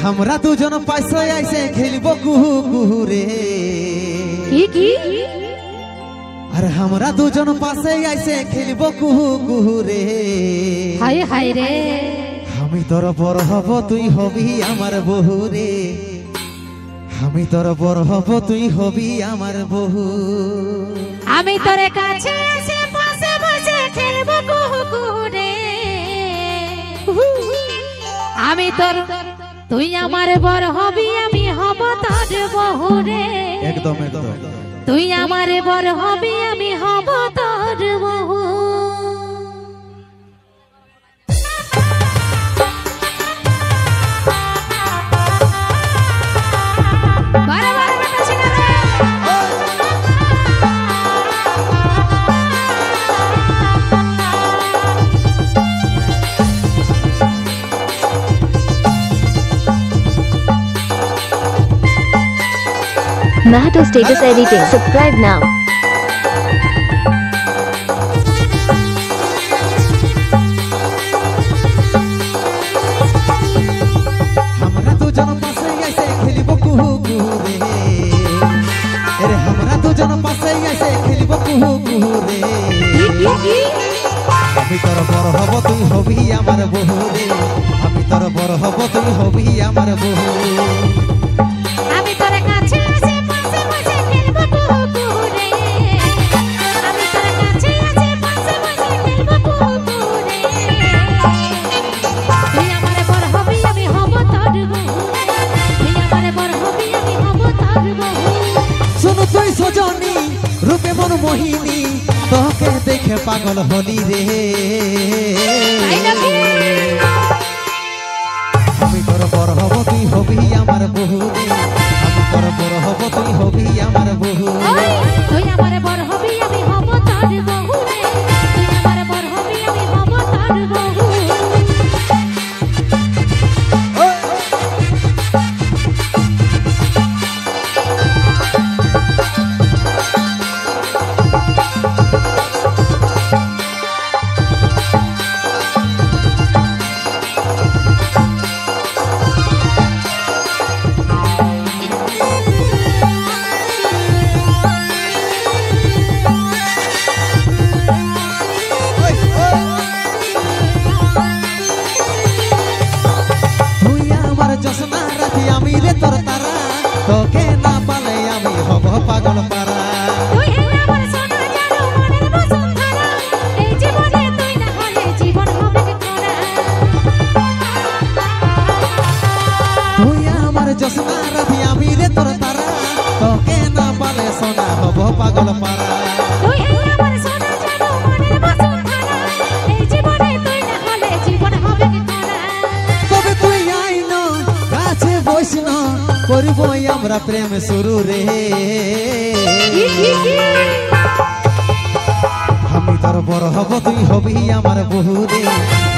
हमरा দুজন পাইছে আইছে খেলবো কুহু কুহু রে কি আর हमरा দুজন পাশে আইছে খেলবো কুহু কুহু রে হায় হায় রে আমি তোর বড় হব তুই হবি আমার বহু রে আমি তোর বড় হব তুই হবি আমার বহু আমি তোর কাছে এসে পাশে বসে খেলবো কুহু কুহু রে আমি তোর তুই আমার বড় হবি আমি হব তোর বহু রে একদম একদম তুই আমার বড় হবি আমি হব তোর বহু Mahato Status Editing. Subscribe now. हमरा দুজন পাশে আইছে খেলবো কুহু কুহু রে আরে हमरा দুজন পাশে আইছে খেলবো কুহু কুহু রে আমি তোর বড় হব তুই হবি আমার বহু রে আমি তোর বড় হব তুই হবি আমার বহু আমি তোর কাছে এসে পাশে বসে খেলবো কুহু কুহু রে আমি তোর কাছে এসে পাশে বসে খেলবো কুহু কুহু রে তুই আমার বড় হবি আমি হব তোর বহু তুই আমার বড় হবি আমি হব তোর বহু শোনো তুই সজনী রূপে মন মোহিনী তোকে দেখে পাগল হলি রে তাই নাকি আমি তোর বড় হব তুই হবি আমার বহু রে আমি তোর বড় হব তুই হবি আমার বহু তুই আমার বড় হবি আমি হব তোর বহু রে তুই আমার বড় হবি আমি হব তোর বহু আমি রে তোর তারা তোকে না পালে আমি হব পাগল পারা তুই আমার সোনা জানো মনের বসুন্ধরা এই জীবনে তুই না হলে জীবন হবে কোনা তুই আমার জসনা রাধি আমি রে তোর তারা তোকে না পালে সোনা হব পাগল পারা তুই আমার সোনা জানো মনের বসুন্ধরা এই জীবনে তুই না হলে জীবন হবে কোনা তবে তুই আইন কাছে বসন করব আমরা প্রেম শুরু রে আমি তোর বড় হব তুই হবি আমার বহু রে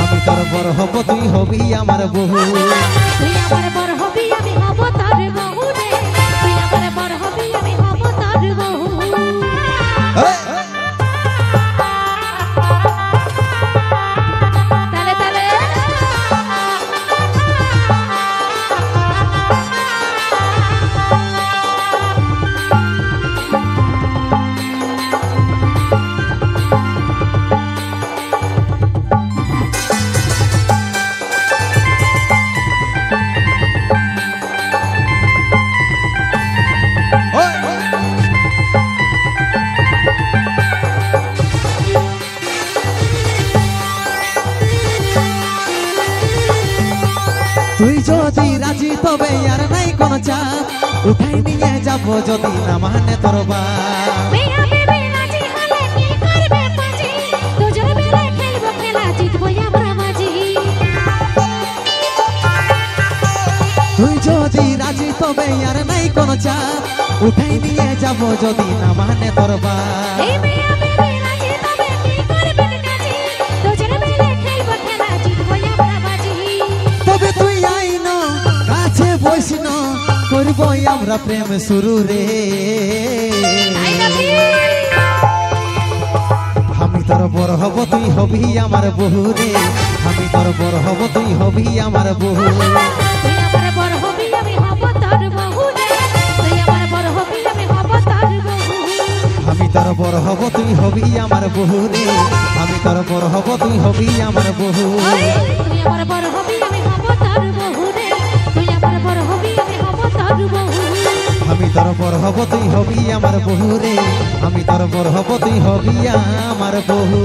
আমি তোর বড় হব তুই হবি আমার বহু তুই আমার বড় হবি আমি হব তোর বহু রে তুই আমার বড় হবি আমি হব তোর বহু তালে তালে তুই যদি রাজি তবে আর নাই কোন চাপ উঠাই নিয়ে যাব যদি না মানে তোর বাপ মেয়া বেবি রাজি হলে কি করবে পাজি দুজন মিলে খেলবো খেলা জিতবো আমরা বাজি তুই যদি রাজি তবে আর নাই কোন চাপ উঠাই নিয়ে যাব যদি না মানে তোর বাপ এই মেয়া বেবি রাজি তবে কি করবে কাজি দুজন মিলে খেলবো খেলা জিতবো আমরা বাজি তবে তুই আইন কাছে বসন করব আমরা প্রেম শুরু রে তাই নাকি আমি তোর বড় হব তুই হবি আমার বহু রে আমি তোর বড় হব তুই হবি আমার বহু তুই তোর বড় হব তুই হবি আমার বহু রে আমি তোর বড় হব তুই হবি আমার বহু তুই আমার বড় হবি আমি হব তোর বহু রে তুই আমার বড় হবি আমি হব তোর বহু আমি তোর বড় হব তুই হবি আমার বহু রে আমি তোর বড় হব তুই হবি আমার বহু